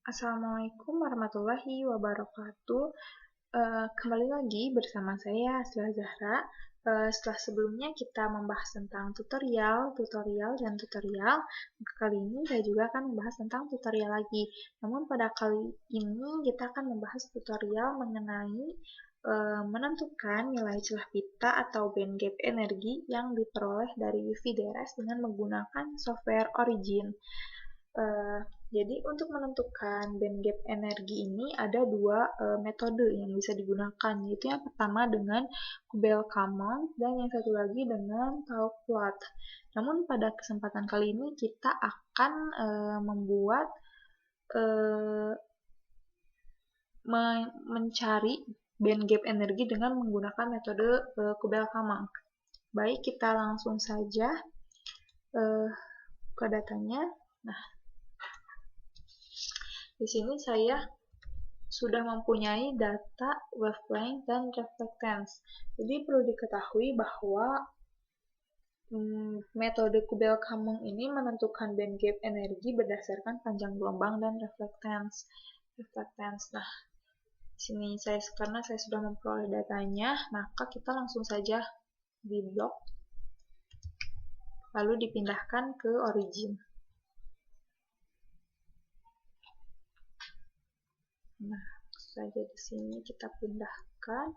Assalamualaikum warahmatullahi wabarakatuh. Kembali lagi bersama saya, Asla Zahra. Setelah sebelumnya kita membahas tentang tutorial, maka kali ini saya juga akan membahas tentang tutorial lagi. Namun pada kali ini kita akan membahas tutorial mengenai menentukan nilai celah pita atau bandgap energi yang diperoleh dari UV DRS dengan menggunakan software Origin. Jadi untuk menentukan bandgap energi ini ada dua metode yang bisa digunakan, yaitu yang pertama dengan Kubel-Common dan yang satu lagi dengan Talk Plot. Namun pada kesempatan kali ini kita akan mencari bandgap energi dengan menggunakan metode Kubel-Common. Baik, kita langsung saja ke datanya. Nah, di sini saya sudah mempunyai data wavelength dan reflectance. Jadi perlu diketahui bahwa metode Kubel-Common ini menentukan bandgap energi berdasarkan panjang gelombang dan reflectance. Nah, di sini karena saya sudah memperoleh datanya, maka kita langsung saja di blok, lalu dipindahkan ke Origin. Nah, saja di sini kita pindahkan.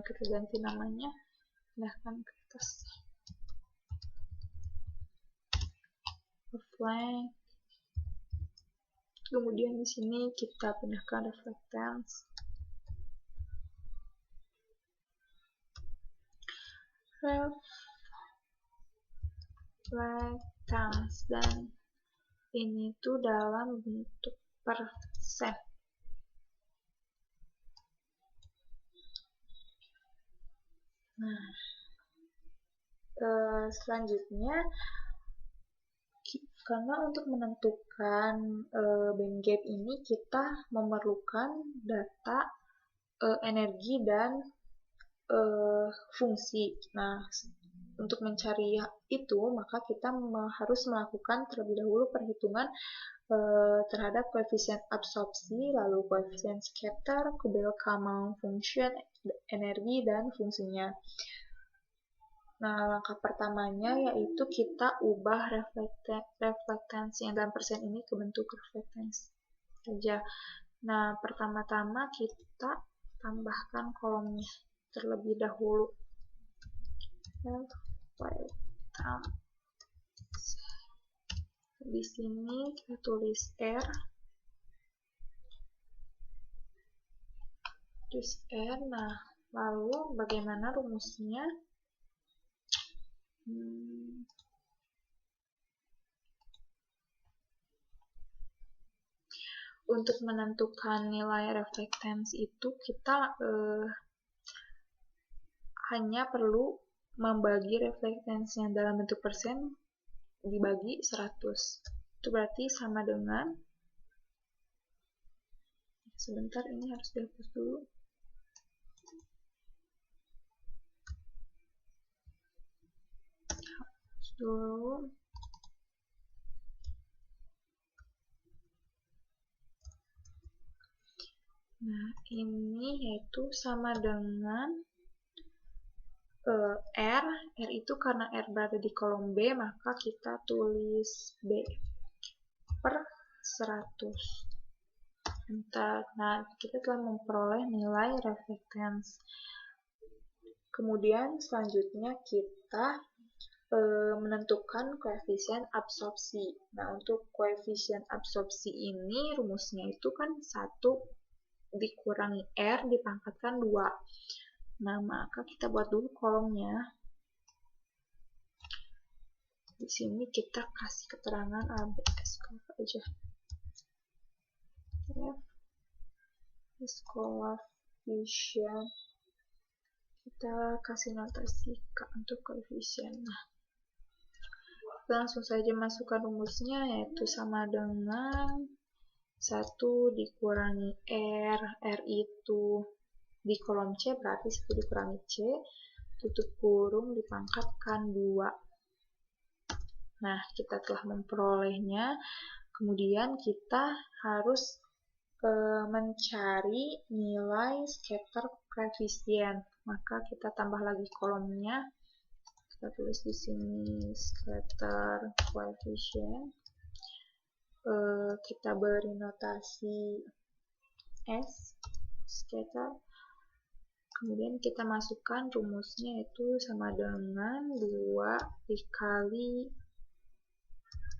Kita ganti namanya, pindahkan ke atas. Wavelength. Kemudian di sini kita pindahkan reflectance. Dan ini tuh dalam bentuk persen. Nah, selanjutnya karena untuk menentukan bandgap ini kita memerlukan data energi dan fungsi. Nah, untuk mencari itu, maka kita harus melakukan terlebih dahulu perhitungan terhadap koefisien absorpsi, lalu koefisien scatter, Kubel-Common function, energi, dan fungsinya. Nah, langkah pertamanya yaitu kita ubah reflectance yang dalam persen ini ke bentuk reflectance saja. Nah, pertama-tama kita tambahkan kolomnya terlebih dahulu. Di sini kita tulis R. Nah, lalu bagaimana rumusnya? Untuk menentukan nilai reflectance itu kita hanya perlu membagi reflectance yang dalam bentuk persen dibagi 100. Itu berarti sama dengan, sebentar ini harus dihapus dulu. Nah, ini yaitu sama dengan R itu karena R berada di kolom B, maka kita tulis B per 100. Nah, kita telah memperoleh nilai reflectance. Kemudian selanjutnya kita menentukan koefisien absorpsi. Nah, untuk koefisien absorpsi ini rumusnya itu kan 1 dikurangi R dipangkatkan 2. Nah, maka kita buat dulu kolomnya. Di sini kita kasih keterangan ABS aja. Koefisien. Kita kasih notasi K untuk koefisien. Nah, kita langsung saja masukkan rumusnya, yaitu sama dengan 1 dikurangi R. R itu di kolom C berarti 1 dikurangi C, tutup kurung dipangkatkan 2. Nah, kita telah memperolehnya, kemudian kita harus mencari nilai scatter coefficient. Maka kita tambah lagi kolomnya. Kita tulis di sini scatter coefficient. Kita beri notasi S, scatter. Kemudian kita masukkan rumusnya itu sama dengan 2 dikali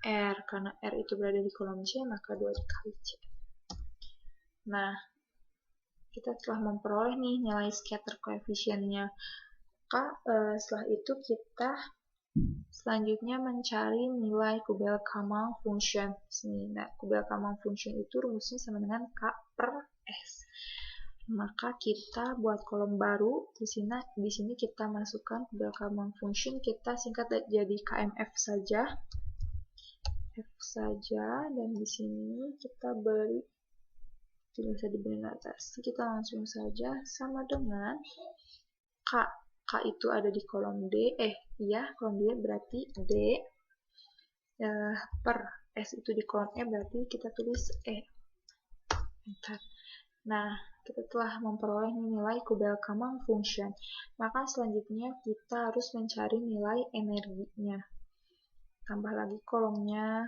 R. Karena R itu berada di kolom C, maka 2 dikali C. Nah, kita telah memperoleh nih nilai scatter coefficient-nya. Maka setelah itu kita selanjutnya mencari nilai Kuebbel-Kamal function. Nah, Kuebbel-Kamal function itu rumusnya sama dengan K per S. Maka kita buat kolom baru. Di sini kita masukkan Kuebbel-Kamal function. Kita singkat jadi KMF saja. F saja, dan di sini kita beri, tidak usah diberi notasi, kita langsung saja sama dengan K. K itu ada di kolom D, kolom D berarti D, per S itu di kolom E, berarti kita tulis E. Enter. Nah, kita telah memperoleh nilai Kuebbel-Kamal function. Maka selanjutnya kita harus mencari nilai energinya. Tambah lagi kolomnya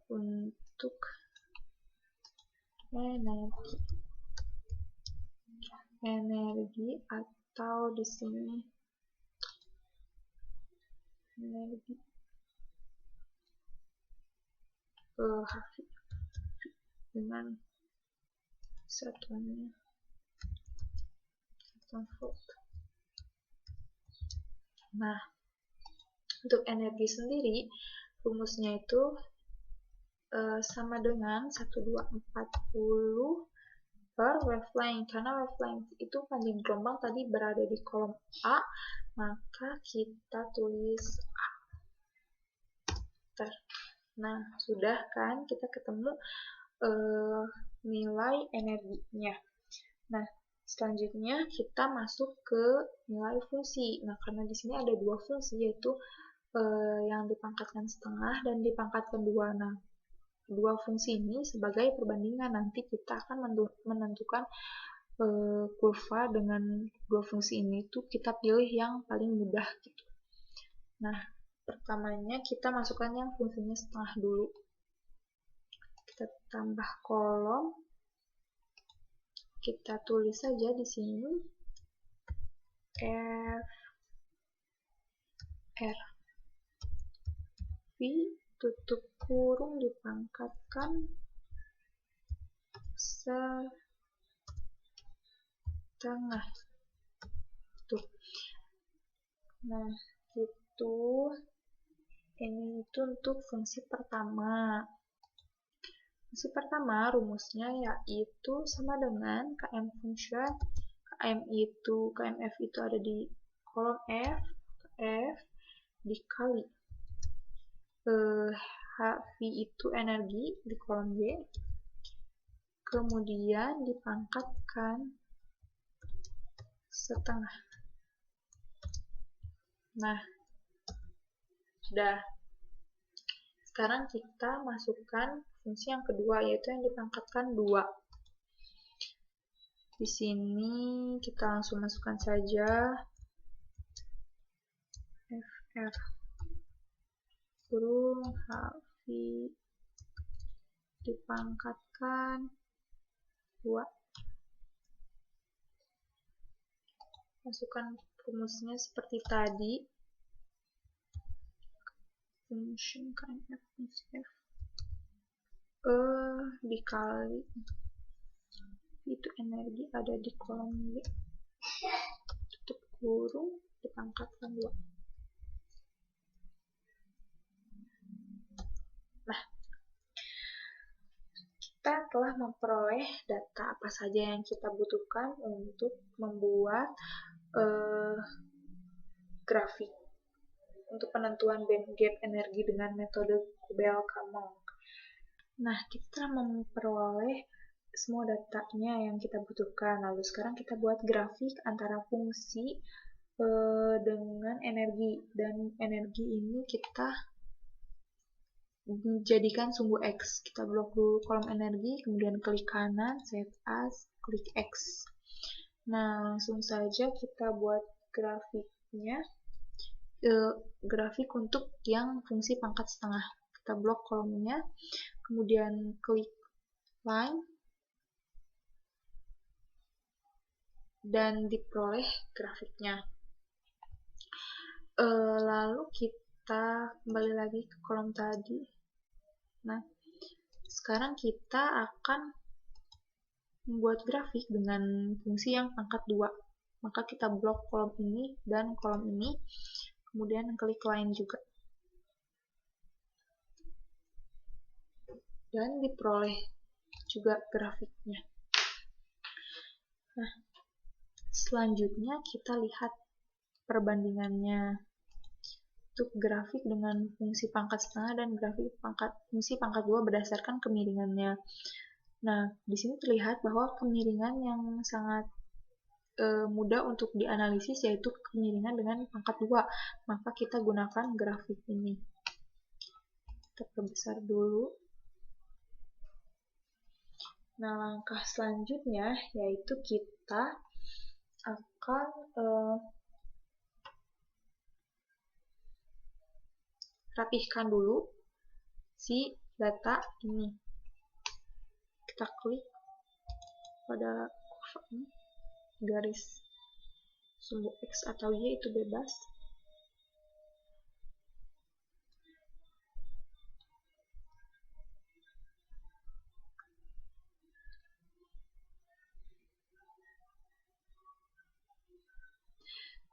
untuk energi atau di sini energi HV dengan satuannya volt. Nah, untuk energi sendiri rumusnya itu sama dengan 1240 per wavelength. Karena wavelength itu panjang gelombang tadi berada di kolom A, maka kita tulis A. Nah, sudah kan kita ketemu nilai energinya. Nah, selanjutnya kita masuk ke nilai fungsi. Nah, karena di sini ada 2 fungsi, yaitu yang dipangkatkan setengah dan dipangkatkan 2. Nah, 2 fungsi ini sebagai perbandingan, nanti kita akan menentukan kurva dengan 2 fungsi ini tuh kita pilih yang paling mudah gitu. Nah, pertamanya kita masukkan yang fungsinya setengah dulu. Kita tambah kolom. Kita tulis saja di sini F R V tutup kurung dipangkatkan setengah. Tuh. Nah, itu ini itu untuk fungsi pertama. Fungsi pertama rumusnya yaitu sama dengan KM function. KMF itu ada di kolom F dikali HV itu energi di kolom Y, kemudian dipangkatkan setengah. Nah, sudah. Sekarang kita masukkan fungsi yang kedua, yaitu yang dipangkatkan 2. Di sini kita langsung masukkan saja FR kurung HV dipangkatkan 2. Masukkan rumusnya seperti tadi. Function KMF fungsi F dikali itu energi ada di kolom Y, tutup kurung dipangkatkan 2. Nah, kita telah memperoleh data apa saja yang kita butuhkan untuk membuat grafik untuk penentuan band gap energi dengan metode Kuebbel-Kamal. Nah, kita telah memperoleh semua datanya yang kita butuhkan. Lalu sekarang kita buat grafik antara fungsi dengan energi, dan energi ini kita jadikan sumbu X. Kita blok dulu kolom energi, kemudian klik kanan, set as, klik X. Nah, langsung saja kita buat grafiknya, grafik untuk yang fungsi pangkat setengah. Kita blok kolomnya, kemudian klik line, dan diperoleh grafiknya. Lalu kita kembali lagi ke kolom tadi. Nah, sekarang kita akan membuat grafik dengan fungsi yang pangkat 2. Maka kita blok kolom ini dan kolom ini, kemudian klik line juga. Dan diperoleh juga grafiknya. Nah, selanjutnya kita lihat perbandingannya untuk grafik dengan fungsi pangkat setengah dan grafik fungsi pangkat 2 berdasarkan kemiringannya. Nah, di sini terlihat bahwa kemiringan yang sangat mudah untuk dianalisis yaitu kemiringan dengan pangkat 2. Maka kita gunakan grafik ini. Kita perbesar dulu. Nah, langkah selanjutnya yaitu kita akan rapihkan dulu si data ini. Kita klik pada garis sumbu X atau Y, itu bebas.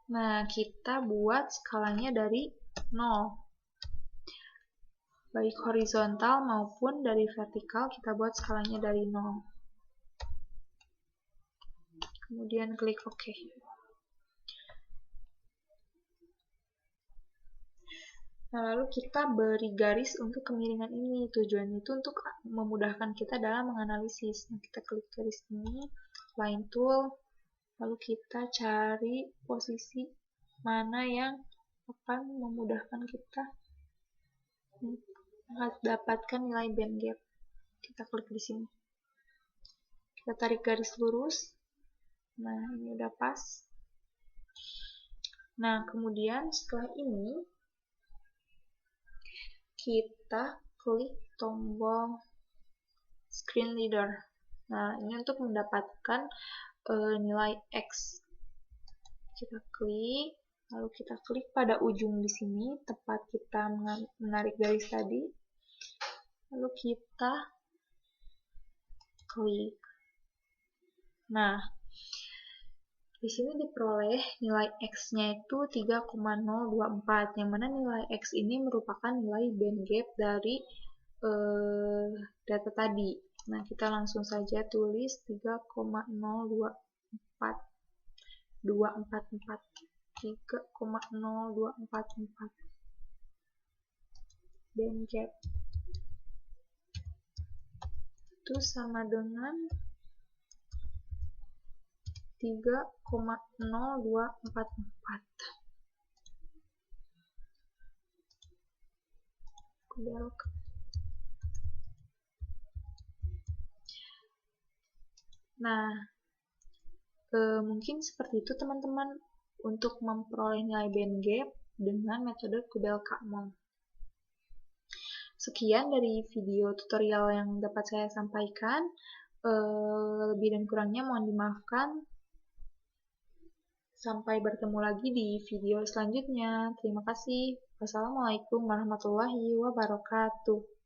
Nah, kita buat skalanya dari 0. Baik horizontal maupun dari vertikal, kita buat skalanya dari 0. Kemudian klik OK. Nah, lalu kita beri garis untuk kemiringan ini. Tujuannya itu untuk memudahkan kita dalam menganalisis. Nah, kita klik garis ini, line tool, lalu kita cari posisi mana yang akan memudahkan kita dapatkan nilai band gap. Kita klik di sini. Kita tarik garis lurus. Nah, ini udah pas. Nah, kemudian setelah ini kita klik tombol screen reader. Nah, ini untuk mendapatkan nilai X. Kita klik, lalu kita klik pada ujung di sini, tepat kita menarik garis tadi. Lalu kita klik. Nah, di sini diperoleh nilai X-nya itu 3,024, yang mana nilai X ini merupakan nilai band gap dari data tadi. Nah, kita langsung saja tulis 3,0244. 3,0244 band gap itu sama dengan 3,0244. Belok. Nah, mungkin seperti itu teman-teman untuk memperoleh nilai band gap dengan metode Kubel-Kalman. Sekian dari video tutorial yang dapat saya sampaikan. Lebih dan kurangnya mohon dimaafkan. Sampai bertemu lagi di video selanjutnya. Terima kasih. Wassalamualaikum warahmatullahi wabarakatuh.